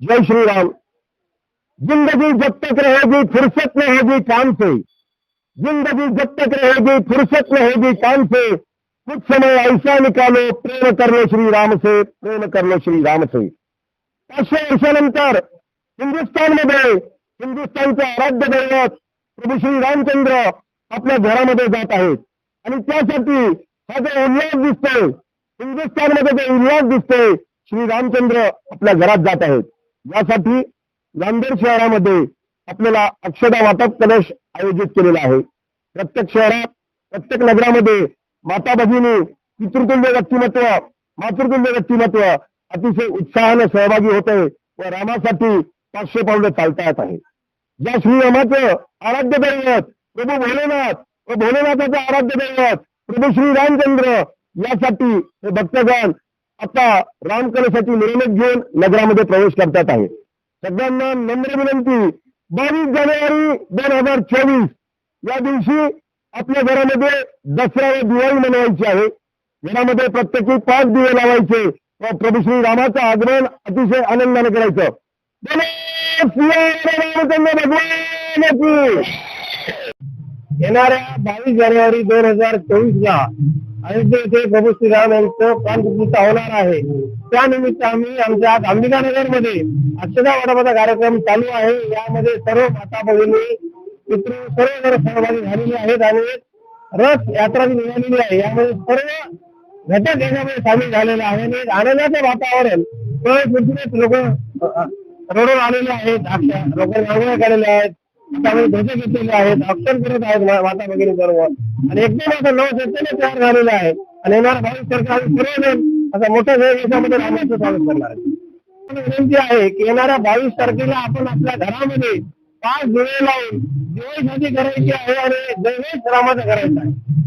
जय श्री राम। जिंदगी जब तक रहेगी फुर्सत न होगी काम से, जिंदगी जब तक रहेगी फुर्सत न होगी काम से, कुछ समय ऐसा निकालो प्रेम कर लो श्री राम से, प्रेम कर लो श्री राम से। 500 वर्षानंतर हिंदुस्थानमध्ये हिंदुस्थानचे आराध्य दैवत प्रभू श्री रामचंद्र आपल्या घरामध्ये जात आहेत आणि त्यासाठी हा जो उल्हास दिसतोय, हिंदुस्थानमध्ये जो उल्हास दिसतोय, श्री रामचंद्र आपल्या घरात जात आहेत। यासाठी नांदेड शहरामध्ये आपल्याला अक्षदा वाटप कलश आयोजित केलेला आहे। प्रत्येक शहरात, प्रत्येक नगरामध्ये माता भगिनी पितृतुल्य व्यक्तिमत्व, मातृतुल्य व्यक्तिमत्व अतिशय उत्साहाने सहभागी होते व रामासाठी 500 पावले चालतायत आहे। ज्या श्रीरामाचं आराध्य दैवत प्रभू भोलेनाथ व भोलेनाथाचं आराध्य दैवत प्रभू श्री रामचंद्र, यासाठी हे भक्तगण आता रामकलशाची मिरवणूक घेऊन नगरामध्ये प्रवेश करतात आहे। सगळ्यांना नम्र विनंती, 22 जानेवारी 2024 या दिवशी आपल्या घरामध्ये दसरा व दिवाळी मनवायची आहे। घरामध्ये प्रत्येकी 5 दिवे लावायचे व प्रभू श्री रामाचं आगमन अतिशय आनंदाने करायचं। रामचंद्र भगवान की। येणाऱ्या 22 जानेवारी 2024 ला अयोध्ये येथे प्रभू श्रीराम यांचं प्राणप्रतिष्ठा होणार आहे। त्यानिमित्त आम्ही आमच्या अंबिकानगर मध्ये अक्षदा वाटपाचा कार्यक्रम चालू आहे। यामध्ये सर्व माता भगिनी पितृ सर्व सहभागी झालेले आहेत आणि रथ यात्रा निघालेली आहे। यामध्ये सर्व घटक याच्यामध्ये सामील झालेले आहे आणि आनंदाचे वातावरण लोक रडून आलेले आहेत, लोक रांगोळ्या काढलेल्या आहेत, त्यामुळे ध्वज घेतलेले आहेत, अक्षर करत आहेत माता भगिनी सर्व आणि एकदम असं नवचैतन्य तयार झालेलं आहे आणि येणारा 22 तारखेला सर्वजण असा मोठ्या याच्यामध्ये रामाचं स्वागत करणार आहे। विनंती आहे की येणाऱ्या 22 तारखेला आपण आपल्या घरामध्ये 5 दिवे लावून दिवाळी साजरी करायची आहे आणि जयवेश रामाचं करायचं आहे।